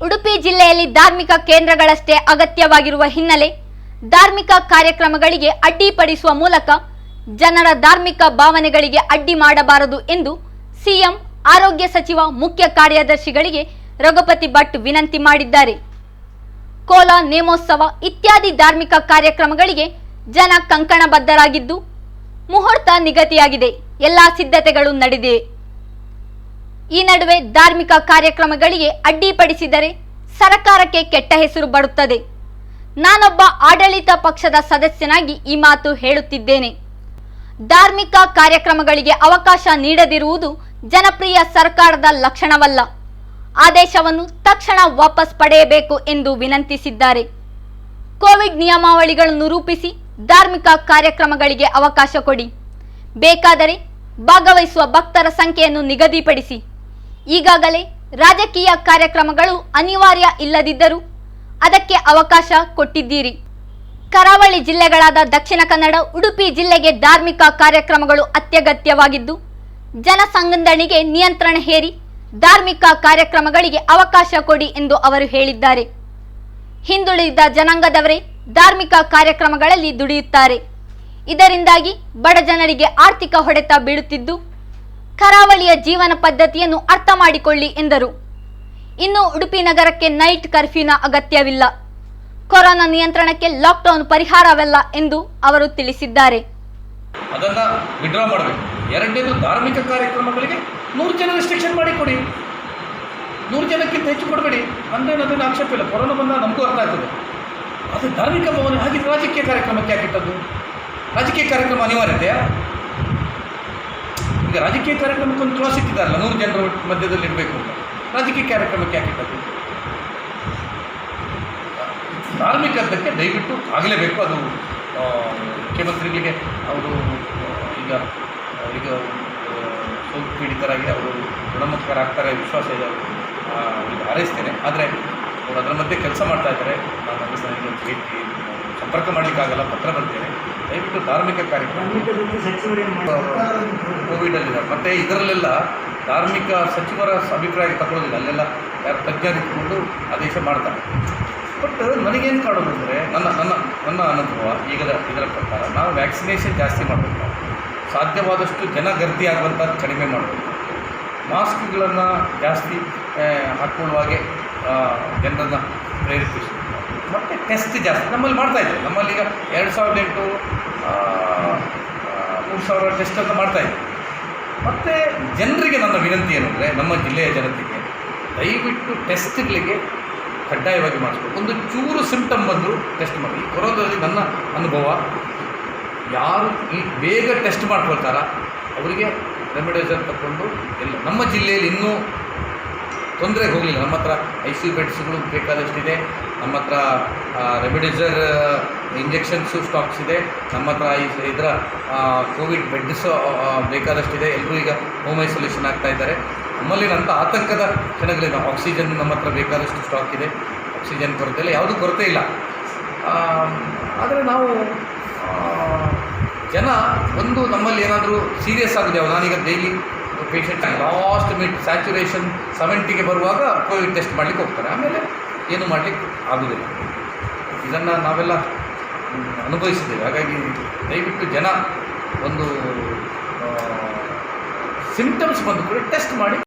ಉಡುಪಿ ಜಿಲ್ಲೆಯಲ್ಲಿ ಧಾರ್ಮಿಕ ಕೇಂದ್ರಗಳಷ್ಟೇ ಅಗತ್ಯವಾಗಿರುವ ಹಿನ್ನೆಲೆ ಧಾರ್ಮಿಕ ಕಾರ್ಯಕ್ರಮಗಳಿಗೆ ಅಡ್ಡಿಪಡಿಸುವ ಮೂಲಕ ಜನರ ಧಾರ್ಮಿಕ ಭಾವನೆಗಳಿಗೆ ಅಡ್ಡಿ ಮಾಡಬಾರದು ಎಂದು ಸಿಎಂ, ಆರೋಗ್ಯ ಸಚಿವ, ಮುಖ್ಯ ಕಾರ್ಯದರ್ಶಿಗಳಿಗೆ ರಘುಪತಿ ಭಟ್ ವಿನಂತಿ ಮಾಡಿದ್ದಾರೆ. ಕೋಲ, ನೇಮೋತ್ಸವ ಇತ್ಯಾದಿ ಧಾರ್ಮಿಕ ಕಾರ್ಯಕ್ರಮಗಳಿಗೆ ಜನ ಕಂಕಣಬದ್ಧರಾಗಿದ್ದು ಮುಹೂರ್ತ ನಿಗದಿಯಾಗಿದೆ. ಎಲ್ಲಾ ಸಿದ್ಧತೆಗಳು ನಡೆದಿವೆ. ಈ ನಡುವೆ ಧಾರ್ಮಿಕ ಕಾರ್ಯಕ್ರಮಗಳಿಗೆ ಅಡ್ಡಿಪಡಿಸಿದರೆ ಸರ್ಕಾರಕ್ಕೆ ಕೆಟ್ಟ ಹೆಸರು ಬರುತ್ತದೆ. ನಾನೊಬ್ಬ ಆಡಳಿತ ಪಕ್ಷದ ಸದಸ್ಯನಾಗಿ ಈ ಮಾತು ಹೇಳುತ್ತಿದ್ದೇನೆ. ಧಾರ್ಮಿಕ ಕಾರ್ಯಕ್ರಮಗಳಿಗೆ ಅವಕಾಶ ನೀಡದಿರುವುದು ಜನಪ್ರಿಯ ಸರ್ಕಾರದ ಲಕ್ಷಣವಲ್ಲ. ಆದೇಶವನ್ನು ತಕ್ಷಣ ವಾಪಸ್ ಪಡೆಯಬೇಕು ಎಂದು ವಿನಂತಿಸಿದ್ದಾರೆ. ಕೋವಿಡ್ ನಿಯಮಾವಳಿಗಳನ್ನು ರೂಪಿಸಿ ಧಾರ್ಮಿಕ ಕಾರ್ಯಕ್ರಮಗಳಿಗೆ ಅವಕಾಶ ಕೊಡಿ. ಬೇಕಾದರೆ ಭಾಗವಹಿಸುವ ಭಕ್ತರ ಸಂಖ್ಯೆಯನ್ನು ನಿಗದಿಪಡಿಸಿ. ಈಗಾಗಲೇ ರಾಜಕೀಯ ಕಾರ್ಯಕ್ರಮಗಳು ಅನಿವಾರ್ಯ ಇಲ್ಲದಿದ್ದರೂ ಅದಕ್ಕೆ ಅವಕಾಶ ಕೊಟ್ಟಿದ್ದೀರಿ. ಕರಾವಳಿ ಜಿಲ್ಲೆಗಳಾದ ದಕ್ಷಿಣ ಕನ್ನಡ, ಉಡುಪಿ ಜಿಲ್ಲೆಗೆ ಧಾರ್ಮಿಕ ಕಾರ್ಯಕ್ರಮಗಳು ಅತ್ಯಗತ್ಯವಾಗಿದ್ದು ಜನಸಂದಣಿಗೆ ನಿಯಂತ್ರಣ ಹೇರಿ ಧಾರ್ಮಿಕ ಕಾರ್ಯಕ್ರಮಗಳಿಗೆ ಅವಕಾಶ ಕೊಡಿ ಎಂದು ಅವರು ಹೇಳಿದ್ದಾರೆ. ಹಿಂದುಳಿದ ಜನಾಂಗದವರೇ ಧಾರ್ಮಿಕ ಕಾರ್ಯಕ್ರಮಗಳಲ್ಲಿ ದುಡಿಯುತ್ತಾರೆ. ಇದರಿಂದಾಗಿ ಬಡ ಜನರಿಗೆ ಆರ್ಥಿಕ ಹೊಡೆತ ಬೀಳುತ್ತಿದ್ದು ಕರಾವಳಿಯ ಜೀವನ ಪದ್ಧತಿಯನ್ನು ಅರ್ಥ ಮಾಡಿಕೊಳ್ಳಿ ಎಂದರು. ಇನ್ನು ಉಡುಪಿ ನಗರಕ್ಕೆ ನೈಟ್ ಕರ್ಫ್ಯೂನ ಅಗತ್ಯವಿಲ್ಲ. ಕೊರೋನಾ ನಿಯಂತ್ರಣಕ್ಕೆ ಲಾಕ್ಡೌನ್ ಪರಿಹಾರವಲ್ಲ ಎಂದು ಅವರು ತಿಳಿಸಿದ್ದಾರೆ. ಅದನ್ನು ವಿಡ್ರಾ ಮಾಡಬೇಕು. ಎರಡನೇದು, ಧಾರ್ಮಿಕ ಕಾರ್ಯಕ್ರಮಗಳಿಗೆ 100 ಜನ ರೆಸ್ಟ್ರಿಕ್ಷನ್ ಮಾಡಿ ಕೊಡಿ. 100 ಜನಕ್ಕಿಂತ ಹೆಚ್ಚು ಕೊಡಬೇಡಿ. ಅಂದರೆ ಅದನ್ನು ಆಕ್ಷೇಪ ಇಲ್ಲ. ಕೊರೋನಾ ಬಂದಾಗ ನಮಗೂ ಅರ್ಥ ಆಗ್ತದೆ. ಅದು ಧಾರ್ಮಿಕ ಭಾವನೆ. ಹಾಗಿದ್ರೆ ರಾಜಕೀಯ ಕಾರ್ಯಕ್ರಮಕ್ಕೆ ಯಾಕಿಟ್ಟದ್ದು? ರಾಜಕೀಯ ಕಾರ್ಯಕ್ರಮ ಅನಿವಾರ್ಯತೆಯಾ? ಈಗ ರಾಜಕೀಯ ಕಾರ್ಯಕ್ರಮಕ್ಕೆ ಒಂದು ಕ್ಲಾಸ್ ಇಟ್ಟಿದ್ದಾರಲ್ಲ, 100 ಜನರ ಮಧ್ಯದಲ್ಲಿ ಇರಬೇಕು ಅಂತ. ರಾಜಕೀಯ ಕಾರ್ಯಕ್ರಮಕ್ಕೆ ಯಾಕಿಟ್ಟದ್ದು? ಧಾರ್ಮಿಕದ್ದಕ್ಕೆ ದಯವಿಟ್ಟು ಆಗಲೇಬೇಕು. ಅದು ಮುಖ್ಯಮಂತ್ರಿಗಳಿಗೆ ಅವರು ಈಗ ಸೋಂಕು ಪೀಡಿತರಾಗಿ ಅವರು ಗುಣಮುಖರಾಗ್ತಾರೆ ವಿಶ್ವಾಸ ಇದೆ. ಅವರಿಗೆ ಹಾರೈಸ್ತೇನೆ. ಆದರೆ ಅವರು ಅದರ ಮಧ್ಯೆ ಕೆಲಸ ಮಾಡ್ತಾ ಇದ್ದಾರೆ. ನಾನು ನನಗೆ ಸಂಪರ್ಕ ಮಾಡಲಿಕ್ಕಾಗಲ್ಲ, ಪತ್ರ ಬರ್ತೇನೆ. ದಯವಿಟ್ಟು ಧಾರ್ಮಿಕ ಕಾರ್ಯಕ್ರಮ ಕೋವಿಡಲ್ಲಿದ್ದಾರೆ. ಮತ್ತು ಇದರಲ್ಲೆಲ್ಲ ಧಾರ್ಮಿಕ ಸಚಿವರ ಅಭಿಪ್ರಾಯ ತಗೊಳ್ಳೋದಿಲ್ಲ. ಅಲ್ಲೆಲ್ಲ ಯಾರು ತಜ್ಞರು ಇಟ್ಕೊಂಡು ಆದೇಶ ಮಾಡ್ತಾರೆ. ಬಟ್ ನನಗೇನು ಕಾಣೋದು ಅಂದರೆ ನನ್ನ ಅನುಭವ ಇದರ ಪ್ರಕಾರ ನಾವು ವ್ಯಾಕ್ಸಿನೇಷನ್ ಜಾಸ್ತಿ ಮಾಡಬೇಕು. ಸಾಧ್ಯವಾದಷ್ಟು ಜನಗರ್ದಿ ಆಗುವಂಥದ್ದು ಕಡಿಮೆ ಮಾಡಬೇಕು. ಮಾಸ್ಕ್ಗಳನ್ನು ಜಾಸ್ತಿ ಹಾಕ್ಕೊಳ್ಳುವಾಗೆ ಜನರನ್ನು ಪ್ರೇರೇಪಿಸಬೇಕು. ಮತ್ತು ಟೆಸ್ಟ್ ಜಾಸ್ತಿ ನಮ್ಮಲ್ಲಿ ಮಾಡ್ತಾಯಿದ್ದೇವೆ. ನಮ್ಮಲ್ಲಿ ಈಗ 2008 3000 ಟೆಸ್ಟನ್ನು ಮಾಡ್ತಾಯಿದ್ದೇವೆ. ಮತ್ತು ಜನರಿಗೆ ನನ್ನ ವಿನಂತಿ ಏನಂದರೆ, ನಮ್ಮ ಜಿಲ್ಲೆಯ ಜನತೆಗೆ ದಯವಿಟ್ಟು ಟೆಸ್ಟ್ಗಳಿಗೆ ಕಡ್ಡಾಯವಾಗಿ ಮಾಡಿಸ್ಬೇಕು. ಒಂದು ಚೂರು ಸಿಂಪ್ಟಮ್ ಬಂದರೂ ಟೆಸ್ಟ್ ಮಾಡಿ. ಈ ಕೊರೋನಾದಲ್ಲಿ ನನ್ನ ಅನುಭವ, ಯಾರು ಈ ಬೇಗ ಟೆಸ್ಟ್ ಮಾಡ್ಕೊಳ್ತಾರ ಅವರಿಗೆ ರೆಮಿಡೈಸರ್ ತಗೊಂಡು ಎಲ್ಲ. ನಮ್ಮ ಜಿಲ್ಲೆಯಲ್ಲಿ ಇನ್ನೂ ತೊಂದರೆಗೆ ಹೋಗಲಿಲ್ಲ. ನಮ್ಮ ಹತ್ರ ICU ಬೆಡ್ಸ್ಗಳು ಬೇಕಾದಷ್ಟಿದೆ. ನಮ್ಮ ಹತ್ರ ರೆಮಿಡೈಸರ್ ಇಂಜೆಕ್ಷನ್ಸು ಸ್ಟಾಕ್ಸ್ ಇದೆ. ನಮ್ಮ ಹತ್ರ ಇದರ ಕೋವಿಡ್ ಬೆಡ್ಸ್ ಬೇಕಾದಷ್ಟಿದೆ. ಎಲ್ಲರೂ ಈಗ ಹೋಮ್ ಐಸೋಲೇಷನ್ ಆಗ್ತಾ ಇದ್ದಾರೆ. ನಮ್ಮಲ್ಲಿನಂಥ ಆತಂಕದ ಕ್ಷಣಗಳಿಲ್ಲ. ಆಕ್ಸಿಜನ್ ನಮ್ಮ ಹತ್ರ ಬೇಕಾದಷ್ಟು ಸ್ಟಾಕ್ ಇದೆ. ಆಕ್ಸಿಜನ್ ಕೊರತೆ ಇಲ್ಲ, ಯಾವುದೂ ಕೊರತೆ ಇಲ್ಲ. ಆದರೆ ನಾವು ಜನ ಒಂದು ನಮ್ಮಲ್ಲಿ ಏನಾದರೂ ಸೀರಿಯಸ್ ಆಗಿದೆ, ನಾನೀಗ daily patient last minute saturation 70ಗೆ ಬರುವಾಗ ಕೋವಿಡ್ ಟೆಸ್ಟ್ ಮಾಡಲಿಕ್ಕೆ ಹೋಗ್ತಾರೆ. ಆಮೇಲೆ ಏನು ಮಾಡಲಿಕ್ಕೆ ಆಗೋದಿಲ್ಲ. ಇದನ್ನು ನಾವೆಲ್ಲ ಅನುಭವಿಸಿದ್ದೇವೆ. ಹಾಗಾಗಿ ದಯವಿಟ್ಟು ಜನ ಒಂದು ಸಿಂಪ್ಟಮ್ಸ್ ಬಂದು ಕೂಡ ಟೆಸ್ಟ್ ಮಾಡಿ